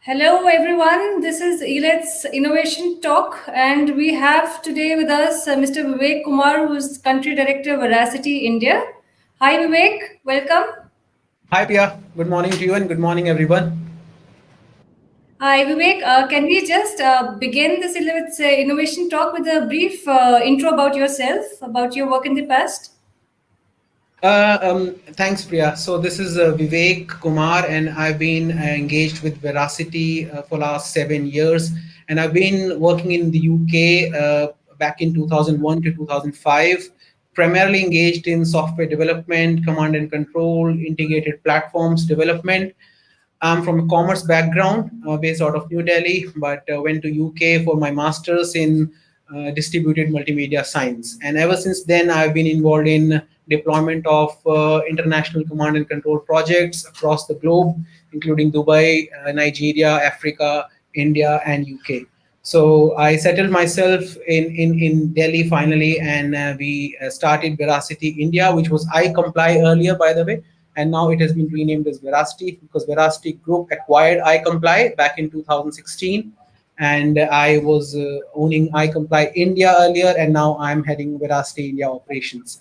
Hello, everyone. This is Elets Innovation Talk, and we have today with us Mr. Vivek Kumar, who's Country Director, Veracity, India. Hi, Vivek. Welcome. Hi, Pia. Good morning to you and good morning, everyone. Hi, Vivek. Can we just begin this Innovation Talk with a brief intro about yourself, about your work in the past? Thanks, Priya. So this is Vivek Kumar, and I've been engaged with Veracity for last 7 years, and I've been working in the UK back in 2001 to 2005, primarily engaged in software development, command and control, integrated platforms development. I'm from a commerce background, based out of New Delhi, but went to UK for my master's in distributed multimedia science. And ever since then, I've been involved in deployment of international command and control projects across the globe, including Dubai, Nigeria, Africa, India, and UK. So I settled myself in Delhi finally, and we started Veracity India, which was I Comply earlier, by the way, and now it has been renamed as Veracity because Veracity Group acquired I Comply back in 2016, and I was owning I Comply India earlier, and now I'm heading Veracity India operations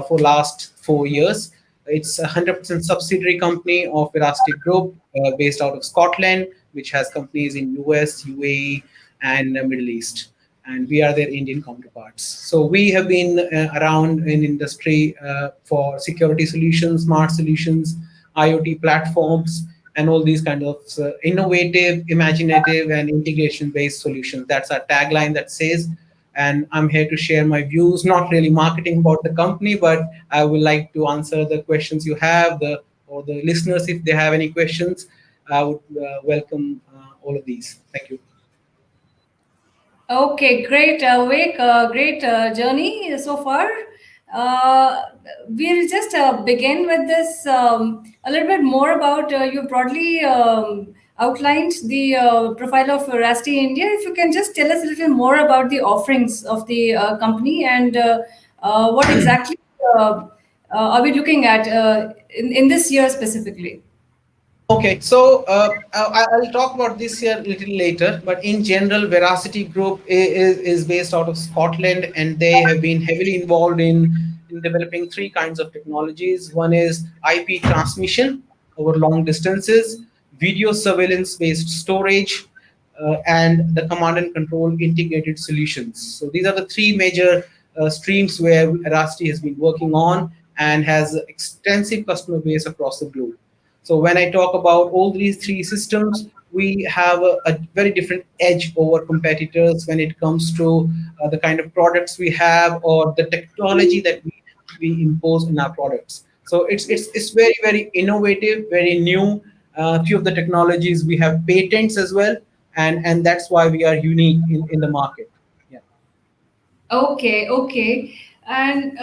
for last 4 years. It's a 100% subsidiary company of Veracity Group, based out of Scotland, which has companies in US, UAE, and Middle East. And we are their Indian counterparts. So we have been around in industry for security solutions, smart solutions, IoT platforms, and all these kind of innovative, imaginative, and integration-based solutions. That's our tagline that says. And I'm here to share my views, not really marketing about the company, but I would like to answer the questions you have, or the listeners, if they have any questions. I would welcome all of these. Thank you. Okay, great, Vivek. Great journey so far. Uh, we'll just begin with this a little bit more about you broadly outlined the profile of Rasti India. If you can just tell us a little more about the offerings of the company and what exactly are we looking at in this year specifically? Okay, so I'll talk about this here a little later, but in general, Veracity Group is based out of Scotland, and they have been heavily involved in developing three kinds of technologies. One is IP transmission over long distances, video surveillance based storage, and the command and control integrated solutions. So these are the three major streams where Veracity has been working on and has extensive customer base across the globe. So when I talk about all these three systems, we have a very different edge over competitors when it comes to the kind of products we have or the technology that we impose in our products. So it's very very innovative, very new. Few of the technologies we have patents as well, and that's why we are unique in the market. Yeah. Okay, okay. And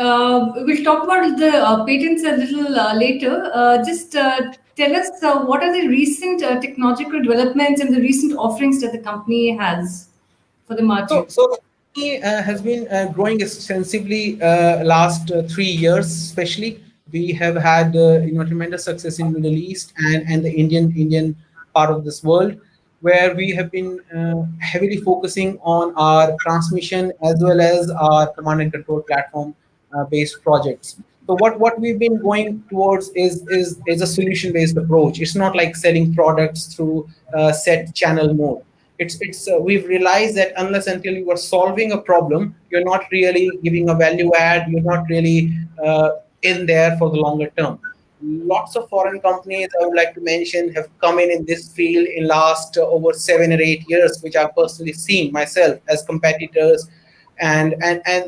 we'll talk about the patents a little later. Just tell us what are the recent technological developments and the recent offerings that the company has for the market. So company has been growing extensively last 3 years, especially. We have had tremendous success in Middle East and the Indian part of this world, where we have been heavily focusing on our transmission as well as our command and control platform based projects. So what we've been going towards is a solution based approach. It's not like selling products through set channel mode. It's we've realized that unless until you are solving a problem, you're not really giving a value add. You're not really in there for the longer term. Lots of foreign companies I would like to mention have come in this field in last over 7 or 8 years, which I've personally seen myself as competitors, and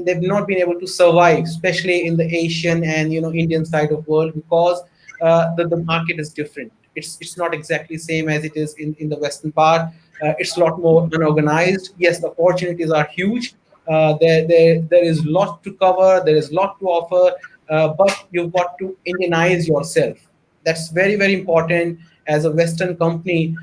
they've not been able to survive, especially in the Asian and Indian side of world, because the market is different. It's not exactly same as it is in the western part. It's a lot more unorganized. Yes, the opportunities are huge. There is lot to cover. There is lot to offer, but you've got to Indianize yourself. That's very very important as a Western company,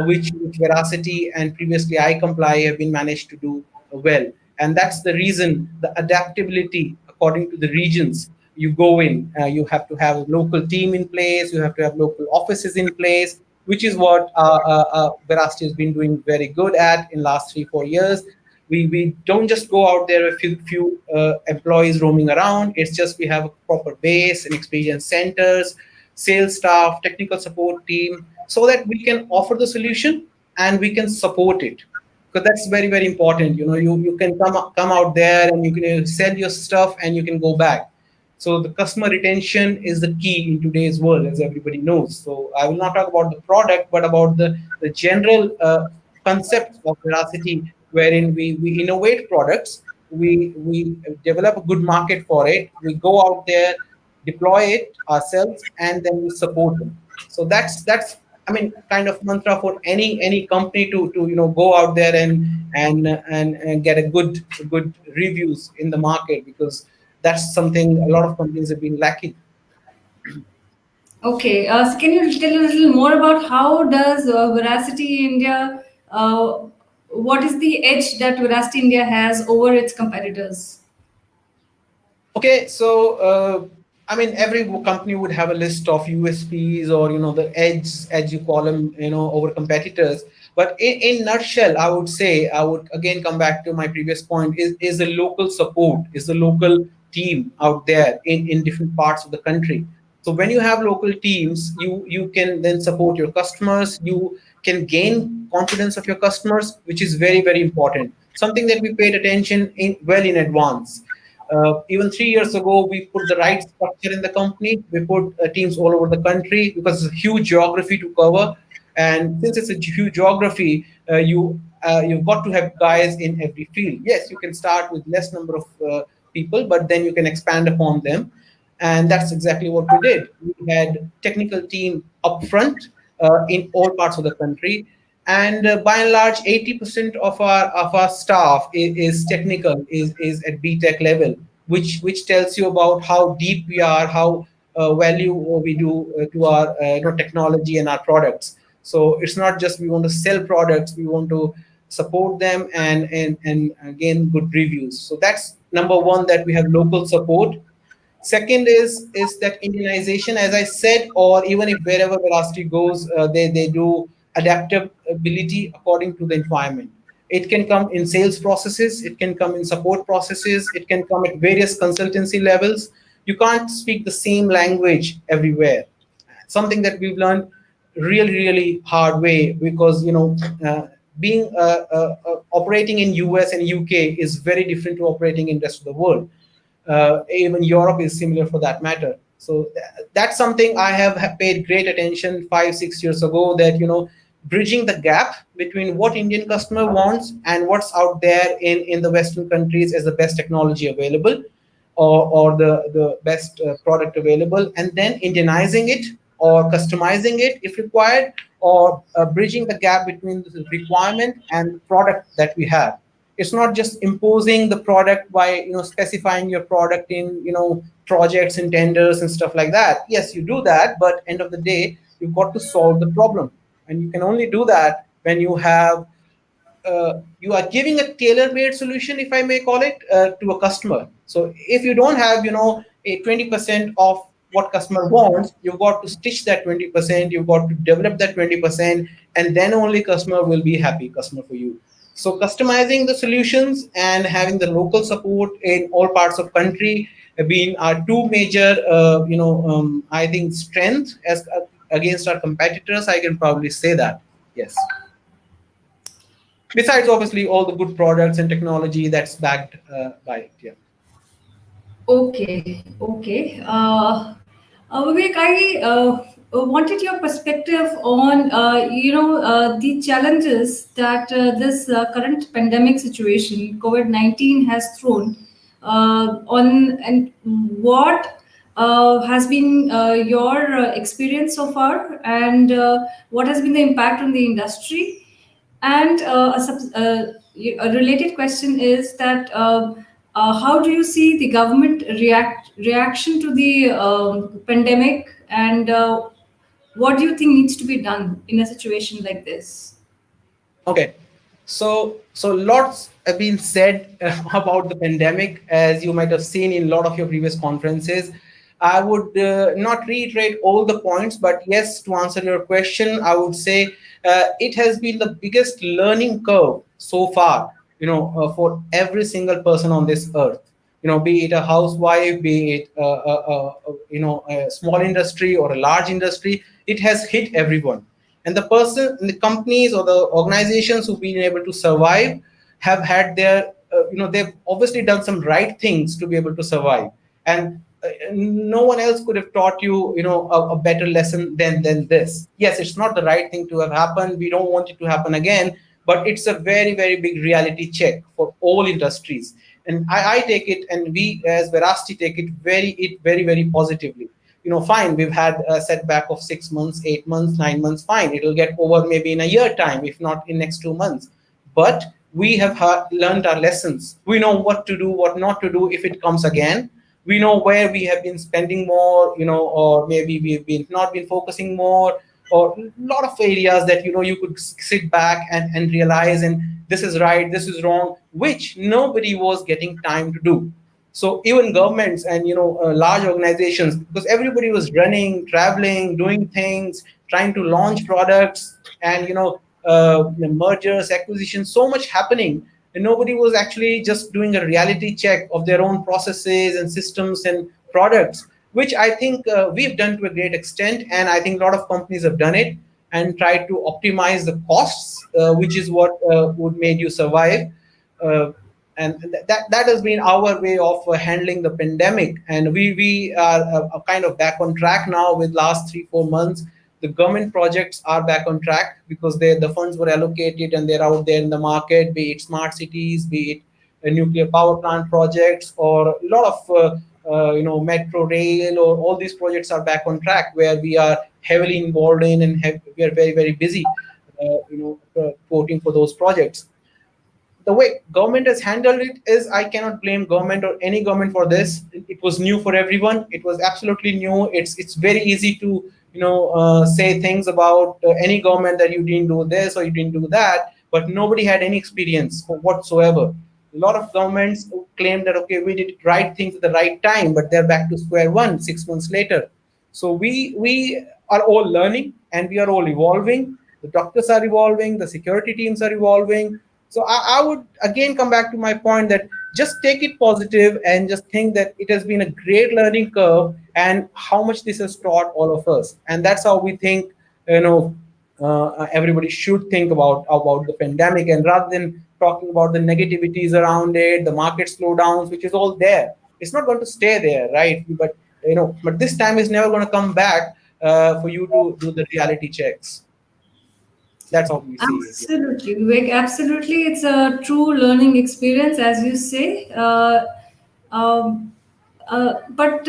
which Veracity and previously I Comply have been managed to do well. And that's the reason the adaptability according to the regions you go in. You have to have a local team in place. You have to have local offices in place. which is what Veracity has been doing very good at in last 3 4 years. We don't just go out there with few employees roaming around. It's just we have a proper base and experience centers, sales staff, technical support team, so that we can offer the solution and we can support it, because that's very very important. You can come out there and you can sell your stuff and you can go back. So the customer retention is the key in today's world, as everybody knows. So I will not talk about the product, but about the general concept of Veracity, wherein we innovate products, we develop a good market for it, we go out there, deploy it ourselves, and then we support them. So that's I mean kind of mantra for any company to go out there and get a good reviews in the market, because that's something a lot of companies have been lacking. Okay, so can you tell a little more about how does Veracity India, what is the edge that Veracity India has over its competitors? Okay, so I mean, every company would have a list of USPs, or the edge you call them, over competitors. But in nutshell, I would say, I would again come back to my previous point: is the local support, is the local team out there in different parts of the country. So when you have local teams, you can then support your customers. You can gain confidence of your customers, which is very very important. Something that we paid attention in well in advance. Even 3 years ago, we put the right structure in the company. We put teams all over the country, because it's a huge geography to cover. And since it's a huge geography, you've got to have guys in every field. Yes, you can start with less number of people, but then you can expand upon them. And that's exactly what we did. We had technical team upfront in all parts of the country, and by and large 80% of our staff is technical, is at BTech level, which tells you about how deep we are, how value we do to our technology and our products. So it's not just we want to sell products, we want to support them and gain good reviews. So that's number one, that we have local support. Second is that Indianization, as I said, or even if wherever Veracity goes, they do adaptability according to the environment. It can come in sales processes, it can come in support processes, it can come at various consultancy levels. You can't speak the same language everywhere. Something that we've learned really really hard way, because being operating in US and UK is very different to operating in rest of the world. Even Europe is similar for that matter. So that's something I have paid great attention 5 6 years ago, that bridging the gap between what Indian customer wants and what's out there in the Western countries as the best technology available, or the best product available, and then Indianizing it or customizing it if required, or bridging the gap between the requirement and the product that we have. It's not just imposing the product by specifying your product in projects and tenders and stuff like that. Yes, you do that, but end of the day, you've got to solve the problem, and you can only do that when you are giving a tailor-made solution, if I may call it, to a customer. So if you don't have, a 20% of what customer wants, you've got to stitch that 20%, you've got to develop that 20%, and then only customer will be happy customer for you. So customizing the solutions and having the local support in all parts of country have been our two major, I think, strength as against our competitors. I can probably say that. Yes. Besides, obviously, all the good products and technology that's backed by it. Yeah. Okay, okay. Vivek, I wanted your perspective on, the challenges that this current pandemic situation, COVID-19, has thrown on, and what has been your experience so far, and what has been the impact on the industry? And a related question is that how do you see the government reaction to the pandemic, and what do you think needs to be done in a situation like this? Okay. So lots have been said about the pandemic, as you might have seen in a lot of your previous conferences. I would not reiterate all the points, but yes, to answer your question, I would say it has been the biggest learning curve so far, for every single person on this earth. Be it a housewife, be it a small industry or a large industry, it has hit everyone. And the person, the companies or the organizations who've been able to survive have had their, they've obviously done some right things to be able to survive. And no one else could have taught you, a better lesson than this. Yes, it's not the right thing to have happened. We don't want it to happen again, but it's a very, very big reality check for all industries. And I take it, and we as Veracity take it very, very positively. Fine, we've had a setback of 6 months, 8 months, 9 months. Fine, it'll get over maybe in a year time, if not in next 2 months. But we have learned our lessons. We know what to do, what not to do if it comes again. We know where we have been spending more, or maybe we've been not been focusing more, or a lot of areas that you could sit back and realize, and this is right, this is wrong, which nobody was getting time to do. So even governments and large organizations, because everybody was running, traveling, doing things, trying to launch products, and mergers, acquisitions, so much happening, and nobody was actually just doing a reality check of their own processes and systems and products, which I think we've done to a great extent, and I think a lot of companies have done it and tried to optimize the costs, which is what would made you survive. Uh, and that has been our way of handling the pandemic, and we are kind of back on track now with last 3 4 months. The government projects are back on track because the funds were allocated and they're out there in the market, be it smart cities, be it nuclear power plant projects, or a lot of metro rail, or all these projects are back on track where we are heavily involved in, and we are very, very busy quoting for those projects. The way government has handled it is, I cannot blame government or any government for this. It was new for everyone. It was absolutely new. It's very easy to say things about any government that you didn't do this or you didn't do that, but nobody had any experience whatsoever. A lot of governments claim that, okay, we did right things at the right time, but they're back to square one 6 months later. So we are all learning and we are all evolving. The doctors are evolving, the security teams are evolving. So I would again come back to my point that just take it positive and just think that it has been a great learning curve, and how much this has taught all of us. And that's how we think, everybody should think about the pandemic, and rather than talking about the negativities around it, the market slowdowns, which is all there. It's not going to stay there, right? But this time is never going to come back for you to do the reality checks. That's how we see it. Absolutely, Vivek. Absolutely, it's a true learning experience, as you say. Um, but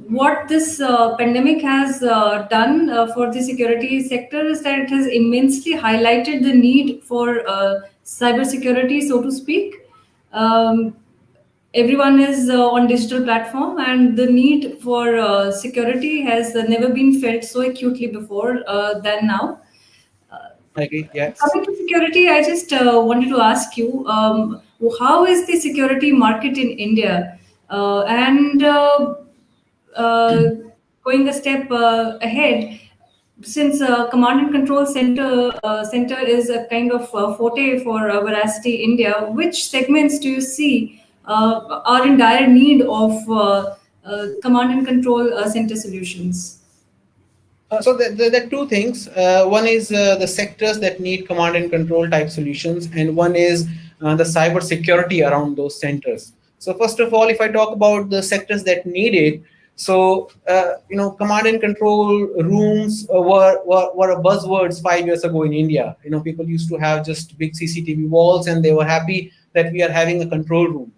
what this pandemic has done for the security sector is that it has immensely highlighted the need for cybersecurity, so to speak. Um, Everyone is on digital platform, and the need for security has never been felt so acutely before than now. I agree. Yes. Coming to security, I just wanted to ask you, how is the security market in India? And uh, Going a step ahead, since command and control center is a kind of forte for Veracity India, which segments do you see are in dire need of command and control center solutions? So there are two things. One is the sectors that need command and control type solutions, and one is the cyber security around those centers. So first of all, if I talk about the sectors that need it, so command and control rooms were a buzzwords 5 years ago in India. People used to have just big CCTV walls, and they were happy that we are having a control room.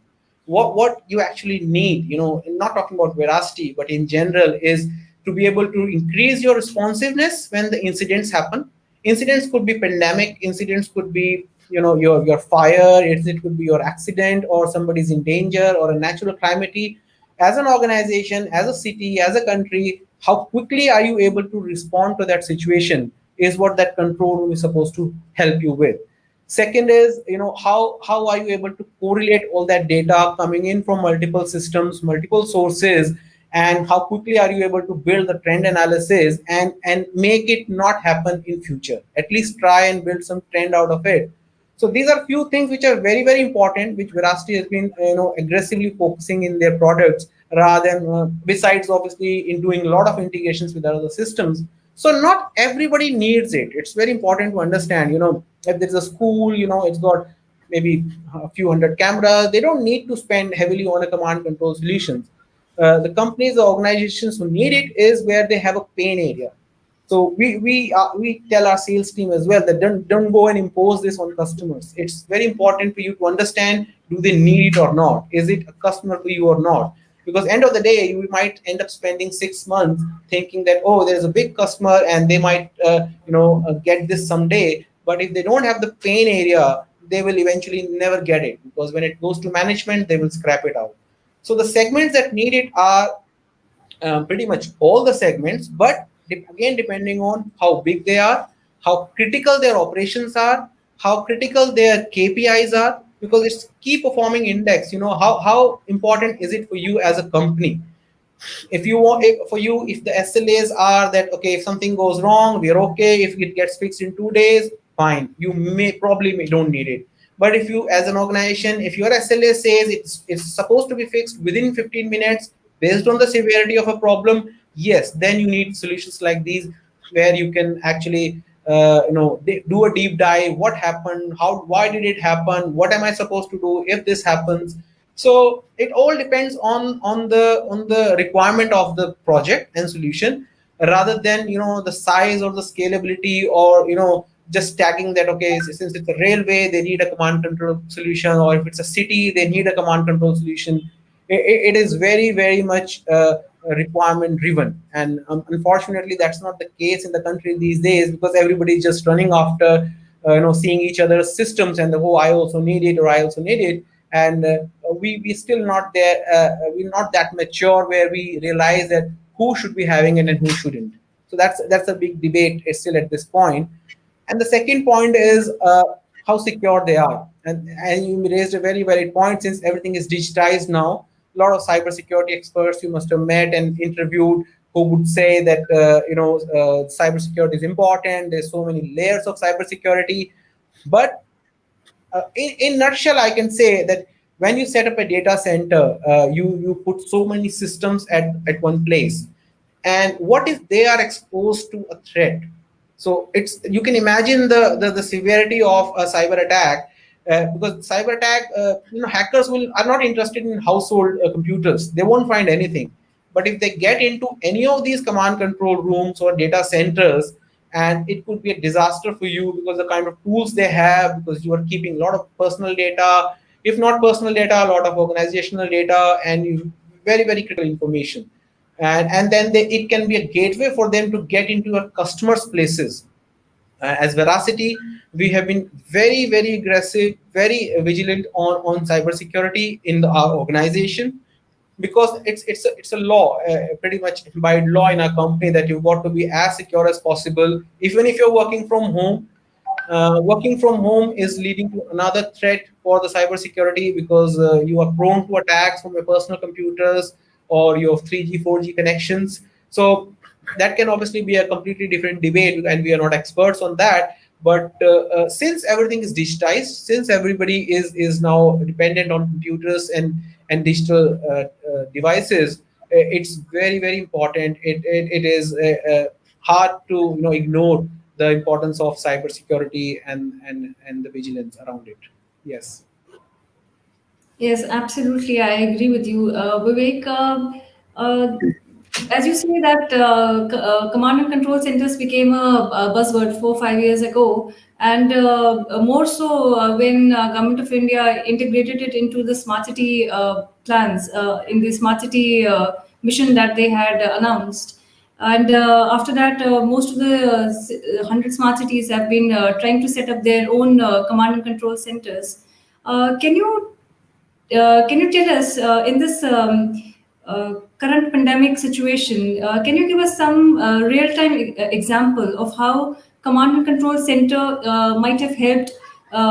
What you actually need, not talking about Veracity, but in general, is to be able to increase your responsiveness when the incidents happen. Incidents could be pandemic, incidents could be your fire, it could be your accident, or somebody's in danger, or a natural calamity. As an organization, as a city, as a country, how quickly are you able to respond to that situation is what that control room is supposed to help you with. Second is, how are you able to correlate all that data coming in from multiple systems, multiple sources, and how quickly are you able to build the trend analysis and make it not happen in future, at least try and build some trend out of it. So these are few things which are very very important, which Veracity has been aggressively focusing in their products, rather than besides obviously in doing a lot of integrations with other systems. So not everybody needs it. It's very important to understand. If there's a school, it's got maybe a few hundred cameras. They don't need to spend heavily on a command control solutions. The companies, the organizations who need it is where they have a pain area. So we tell our sales team as well that don't go and impose this on customers. It's very important for you to understand, do they need it or not? Is it a customer to you or not? Because end of the day, you might end up spending 6 months thinking that, oh, there's a big customer and they might get this someday. But if they don't have the pain area, they will eventually never get it, because when it goes to management, they will scrap it out. So the segments that need it are pretty much all the segments, but again, depending on how big they are, how critical their operations are, how critical their KPIs are, because it's key performing index. How important is it for you as a company? If you want, for you, if the SLAs are that, okay, if something goes wrong, we're okay. If it gets fixed in 2 days, fine. You may don't need it. But if you, as an organization, if your SLA says it's supposed to be fixed within 15 minutes based on the severity of a problem, yes, then you need solutions like these, where you can actually do a deep dive. What happened? Why did it happen? What am I supposed to do if this happens? So it all depends on the requirement of the project and solution, rather than the size or the scalability, or just tagging that, okay, since it's a railway, they need a command control solution, or if it's a city, they need a command control solution. It is very very much requirement driven, and unfortunately that's not the case in the country these days, because everybody is just running after seeing each other's systems, and the, oh, I also need it, or I also need it. And we still not there, we're not that mature where we realize that who should be having it and who shouldn't. So that's a big debate still at this point. And the second point is how secure they are. And you raised a very valid point, since everything is digitized now. A lot of cybersecurity experts you must have met and interviewed who would say that cybersecurity is important. There's so many layers of cybersecurity, but in nutshell, I can say that when you set up a data center, you put so many systems at one place, and what if they are exposed to a threat? So it's, you can imagine the severity of a cyber attack, because cyber attack, hackers are not interested in household computers. They won't find anything. But if they get into any of these command control rooms or data centers, and it could be a disaster for you, because the kind of tools they have, because you are keeping a lot of personal data, if not personal data, a lot of organizational data, and very very critical information. And then it can be a gateway for them to get into your customers places. As Veracity, we have been very very aggressive, very vigilant on cybersecurity in our organization, because it's a law, pretty much by law in our company, that you've got to be as secure as possible, even if you're working from home. Working from home is leading to another threat for the cybersecurity, because you are prone to attacks from your personal computers or your 3G 4G connections. So that can obviously be a completely different debate, and we are not experts on that. But since everything is digitized, since everybody is now dependent on computers and digital devices, it's very very important. It is hard to ignore the importance of cybersecurity and the vigilance around it. Yes. Yes, absolutely. I agree with you, Vivek. Uh, as you say that command and control centers became a buzzword 4 5 years ago, and more so when government of India integrated it into the smart city plans in the smart city mission that they had announced. And after that, most of the 100 smart cities have been trying to set up their own command and control centers. Can you tell us in this current pandemic situation, can you give us some real time example of how command and control center might have helped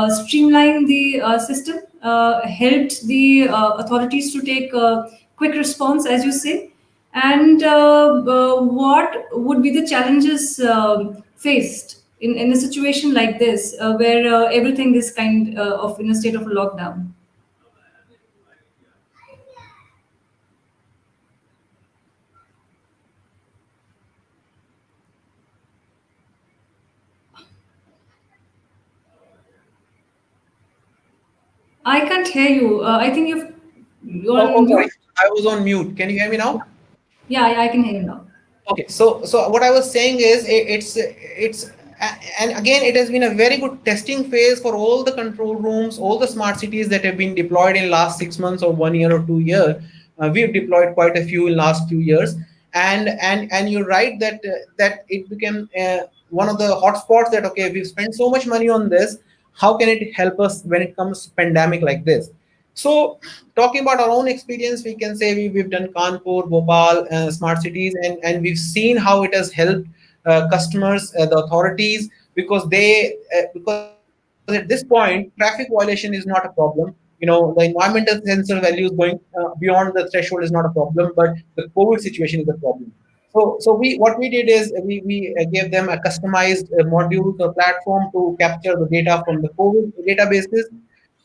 streamlined the system, helped the authorities to take quick response, as you say. And what would be the challenges faced in a situation like this, where everything is kind of in a state of lockdown? I can't hear you. I think you're Oh, on sorry, mute. I was on mute. Can you hear me now? Yeah, I can hear you now. Okay, so what I was saying is and again it has been a very good testing phase for all the control rooms, all the smart cities that have been deployed in last 6 months or 1 year or 2 year. We've deployed quite a few in last few years, and you're right that that it became one of the hotspots that okay, we've spent so much money on this. How can it help us when it comes to pandemic like this? So, talking about our own experience, we can say we've done Kanpur, Bhopal, smart cities, and we've seen how it has helped customers, the authorities, because at this point, traffic violation is not a problem. The environmental sensor values going beyond the threshold is not a problem, but the COVID situation is a problem. So we what we did is we gave them a customized module or platform to capture the data from the COVID databases.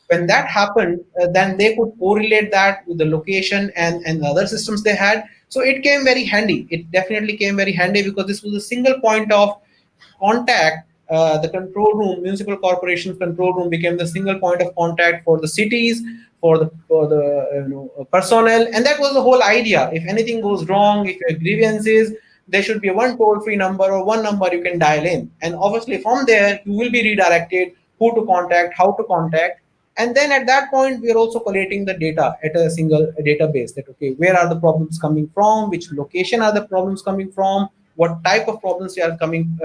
When that happened, then they could correlate that with the location and the other systems they had. So it came very handy. It definitely came very handy because this was a single point of contact. The control room, municipal corporation's control room, became the single point of contact for the cities, for the personnel, and that was the whole idea. If anything goes wrong, if you have grievances, there should be a one toll-free number or one number you can dial in, and obviously from there you will be redirected who to contact, how to contact, and then at that point we are also collating the data at a single database that okay, where are the problems coming from, which location are the problems coming from, what type of problems are coming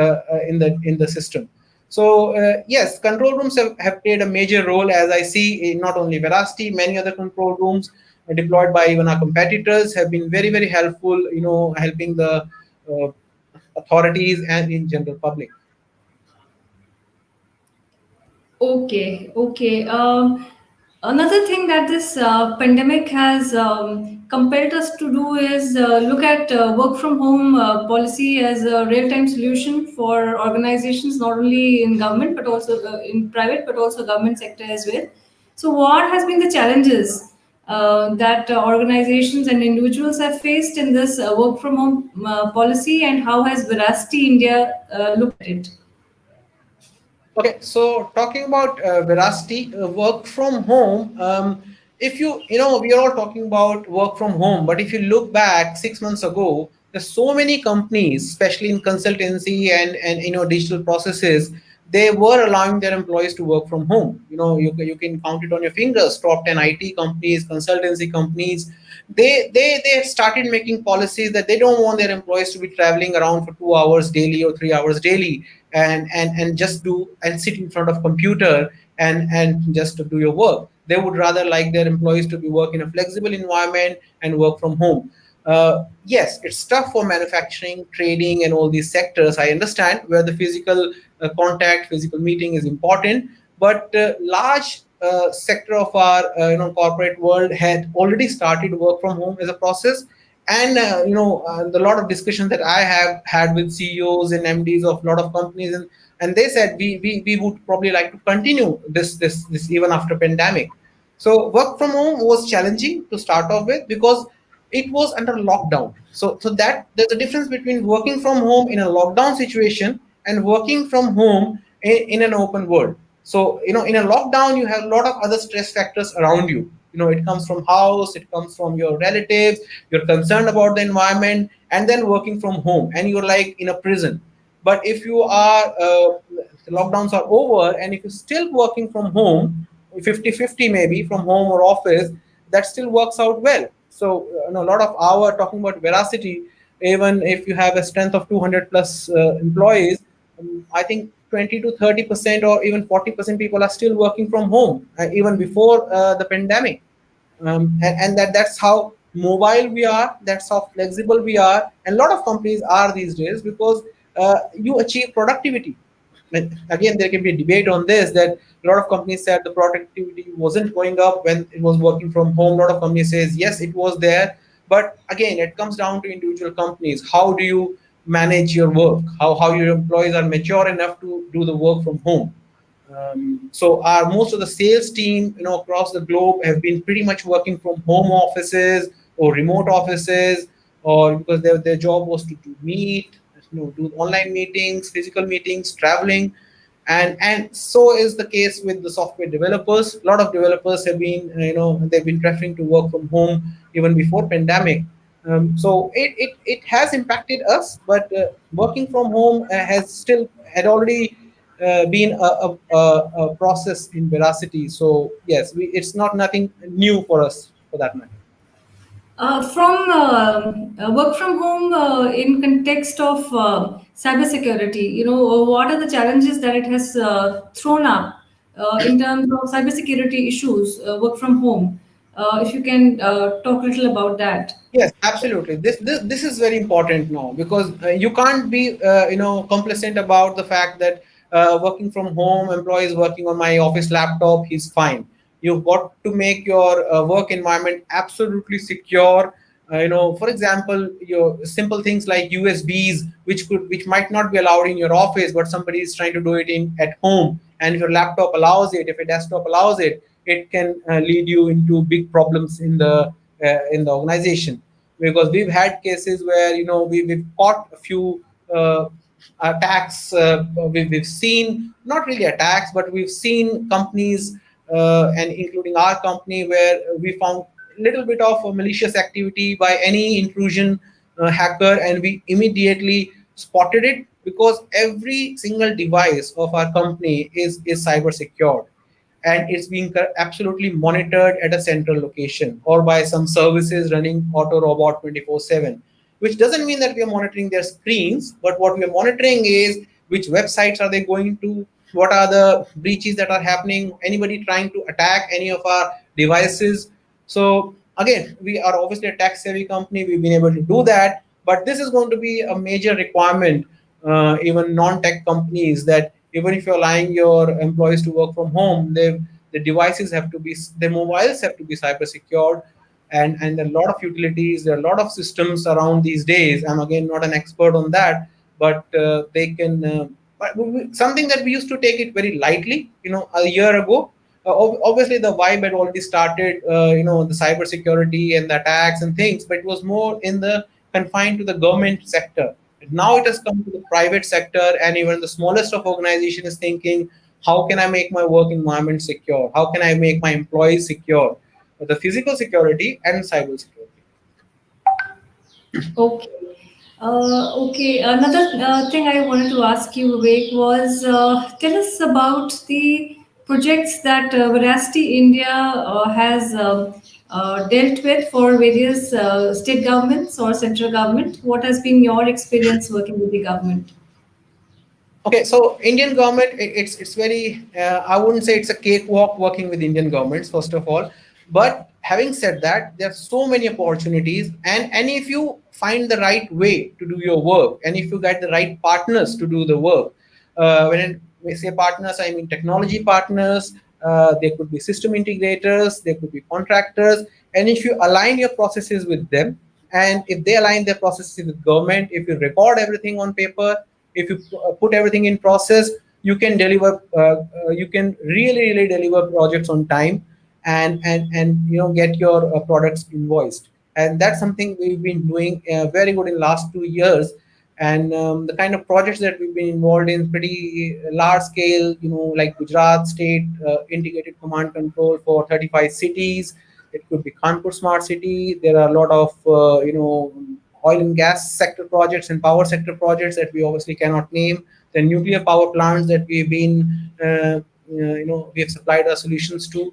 in the system. So yes, control rooms have played a major role, as I see in not only Veracity, many other control rooms deployed by even our competitors have been very very helpful, helping the uh, authorities and in general public. Okay, okay. Another thing that this pandemic has compelled us to do is look at work from home policy as a real time solution for organizations, not only in government but also in private, but also government sector as well. So, what has been the challenges that organizations and individuals have faced in this work from home policy, and how has Veracity India looked at it? Okay, so talking about Veracity, work from home. If we are all talking about work from home, but if you look back 6 months ago, there's so many companies, especially in consultancy and digital processes, they were allowing their employees to work from home. You can count it on your fingers. Top 10 IT companies, consultancy companies, they have started making policies that they don't want their employees to be traveling around for 2 hours daily or 3 hours daily and just do and sit in front of computer and just to do your work. They would rather like their employees to be work in a flexible environment and work from home. Yes, it's tough for manufacturing, trading, and all these sectors. I understand where the physical contact, physical meeting is important, but large sector of our corporate world had already started work from home as a process. And the lot of discussions that I have had with CEOs and MDs of a lot of companies, and they said we would probably like to continue this even after pandemic. So work from home was challenging to start off with because it was under lockdown. So that there's a difference between working from home in a lockdown situation and working from home in an open world. So in a lockdown you have a lot of other stress factors around you. It comes from house, it comes from your relatives, you're concerned about the environment, and then working from home and you're like in a prison. But if you are the lockdowns are over and if you're still working from home 50-50 maybe from home or office, that still works out well. So a lot of our talking about Veracity, even if you have a strength of 200 plus employees, I think 20 to 30% or even 40% people are still working from home even before the pandemic. And that's how mobile we are, that's how flexible we are, and a lot of companies are these days because you achieve productivity. again, there can be a debate on this, that a lot of companies said the productivity wasn't going up when it was working from home. A lot of companies says yes, it was there, but again, it comes down to individual companies. How do you manage your work? How your employees are mature enough to do the work from home? So our most of the sales team, across the globe have been pretty much working from home offices or remote offices, or because their job was to meet, do online meetings, physical meetings, traveling, and so is the case with the software developers. A lot of developers have been, they've been preferring to work from home even before pandemic. So it has impacted us, but working from home has still had already been a process in Veracity. So yes, it's not nothing new for us for that matter. From work from home in context of cybersecurity, what are the challenges that it has thrown up in terms of cybersecurity issues, work from home? If you can talk a little about that. Yes, absolutely. This is very important now, because you can't be complacent about the fact that working from home, employees working on my office laptop, he's fine. You've got to make your work environment absolutely secure. For example, your simple things like USBs, which might not be allowed in your office, but somebody is trying to do it in at home, and if your laptop allows it, if your desktop allows it, it can lead you into big problems in the organization, because we've had cases where we've caught a few attacks. We've seen, not really attacks, but we've seen companies, and including our company, where we found a little bit of a malicious activity by any intrusion hacker, and we immediately spotted it, because every single device of our company is cyber secured, and it's being absolutely monitored at a central location or by some services running auto robot 24/7, which doesn't mean that we are monitoring their screens, but what we are monitoring is which websites are they going to, what are the breaches that are happening, anybody trying to attack any of our devices. So again, we are obviously a tech savvy company, we've been able to do that, but this is going to be a major requirement, even non-tech companies, that even if you're allowing your employees to work from home, the devices have to be, the mobiles have to be cyber secured, and a lot of utilities, there are a lot of systems around these days. I'm again not an expert on that, but they can. But something that we used to take it very lightly, a year ago. Obviously, the vibe had already started, the cyber security and the attacks and things, but it was more in the confined to the government sector. Now it has come to the private sector, and even the smallest of organization is thinking, how can I make my work environment secure? How can I make my employees secure? The physical security and cyber security. Okay. Okay. Another thing I wanted to ask you, Vivek, was tell us about the projects that Veracity India has dealt with for various state governments or central government. What has been your experience working with the government? Okay, so Indian government, it's very. I wouldn't say it's a cakewalk working with Indian governments, first of all. But having said that, there are so many opportunities, and if you find the right way to do your work, and if you get the right partners to do the work, when we say partners, I mean technology partners. There could be system integrators, there could be contractors, and if you align your processes with them, and if they align their processes with government, if you record everything on paper, if you put everything in process, you can deliver, you can really deliver projects on time, and get your products invoiced. And that's something we've been doing very good in last 2 years. And the kind of projects that we've been involved in, pretty large scale, like Gujarat state integrated command control for 35 cities. It could be Kanpur smart city. There are a lot of oil and gas sector projects and power sector projects that we obviously cannot name. The nuclear power plants that we've been, we have supplied our solutions to.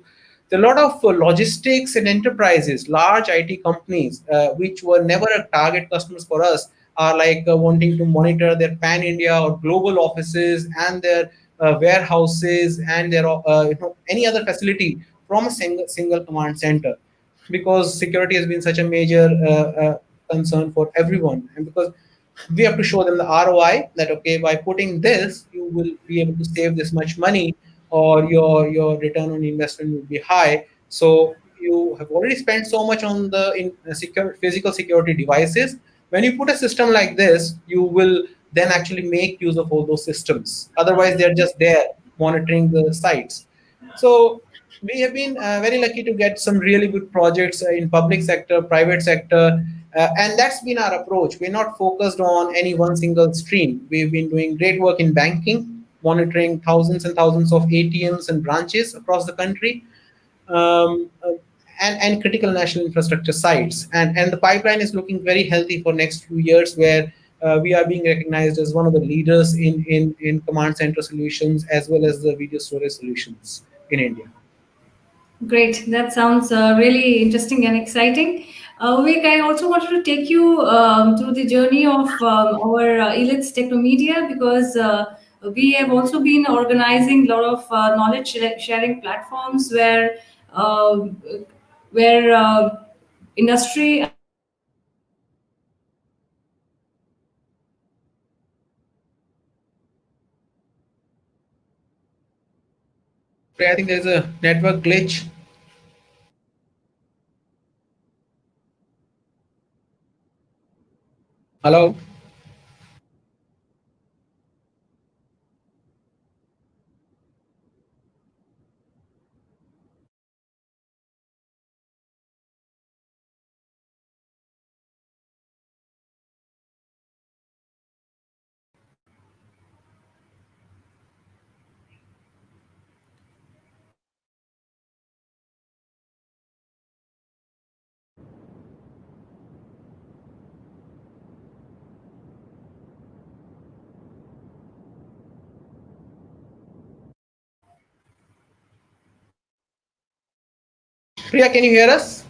There are a lot of logistics and enterprises, large IT companies, which were never a target customers for us, are like wanting to monitor their pan India or global offices and their warehouses and their any other facility from a single command center, because security has been such a major concern for everyone, and because we have to show them the ROI that okay, by putting this, you will be able to save this much money, or your return on investment will be high. So you have already spent so much on the secure physical security devices. When you put a system like this, you will then actually make use of all those systems. Otherwise, they're just there monitoring the sites. So we have been very lucky to get some really good projects in public sector, private sector, and that's been our approach. We're not focused on any one single stream. We've been doing great work in banking, monitoring thousands and thousands of ATMs and branches across the country, um, uh, and critical national infrastructure sites. And the pipeline is looking very healthy for next few years, where we are being recognized as one of the leaders in command center solutions as well as the video storage solutions in India. Great. That sounds really interesting and exciting. Vivek, I also wanted to take you through the journey of our Elets Techno Media, because we have also been organizing a lot of knowledge sharing platforms uh, where industry. I think there's a network glitch. Hello. Priya, can you hear us?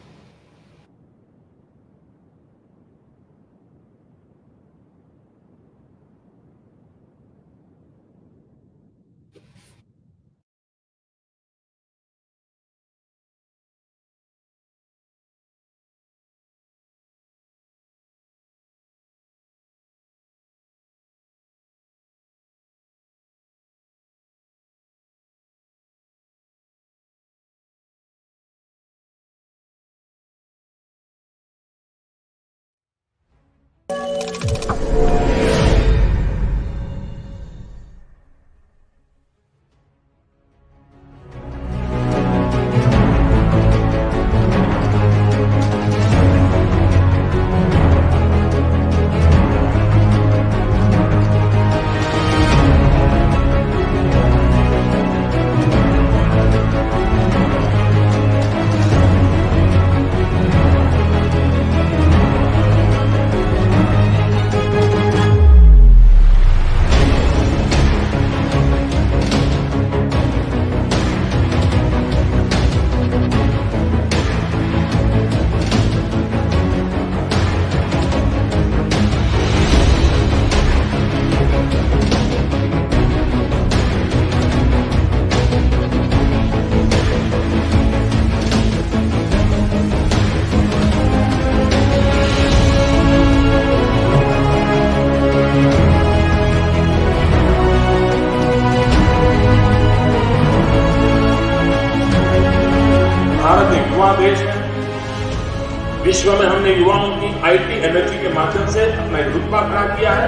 Bharat एक युवा देश है। विश्व में हमने युवाओं की IT energy के माध्यम से अपना एक रुतबा खड़ा किया है,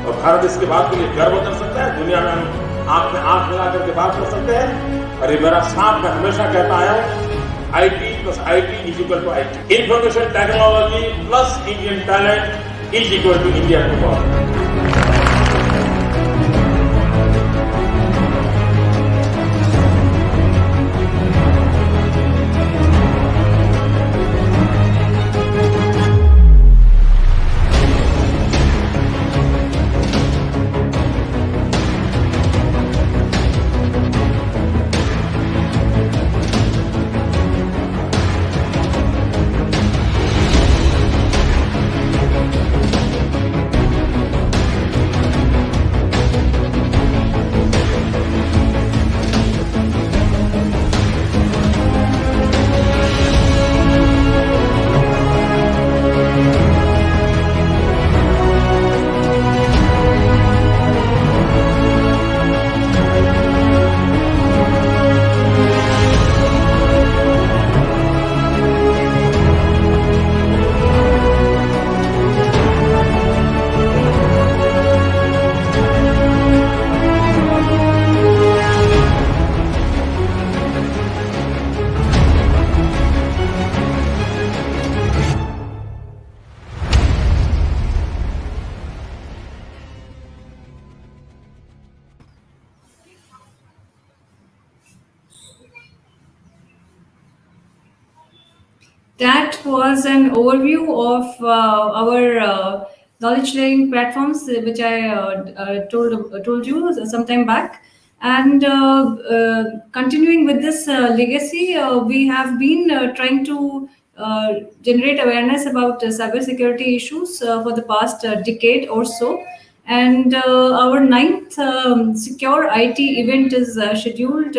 और भारत इसके बात के लिए गर्व कर सकता है। दुनिया में हम आंख में आंख लगा करके बात कर सकते हैं। और ये मेरा साथ मैं हमेशा कहता आया हूं, IT plus IT is equal to IT. Information technology plus Indian talent is equal to India tomorrow. That was an overview of our knowledge sharing platforms, which I told you some time back. And continuing with this legacy, we have been trying to generate awareness about cybersecurity issues for the past decade or so. And our ninth Secure IT event is scheduled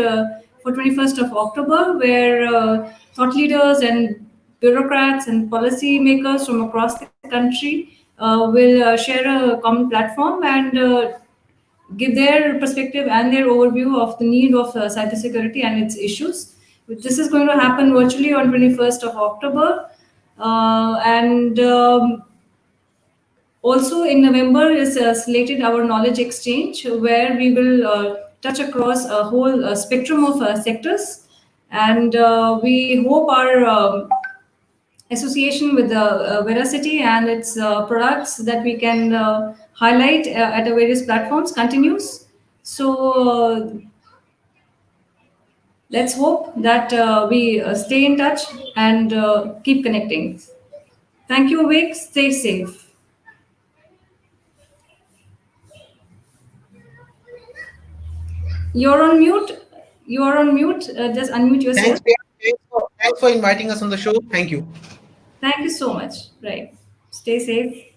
for 21st of October, where thought leaders and bureaucrats and policy makers from across the country will share a common platform and give their perspective and their overview of the need of cybersecurity and its issues. This is going to happen virtually on 21st of October. And Also in November is slated our knowledge exchange, where we will touch across a whole spectrum of sectors. And we hope our association with the Veracity and its products that we can highlight at the various platforms continues. So let's hope that we stay in touch and keep connecting. Thank you, Vivek. Stay safe. You're on mute. You are on mute. Just unmute yourself. Thanks, Priya. Thanks for inviting us on the show. Thank you. Thank you so much. Right. Stay safe.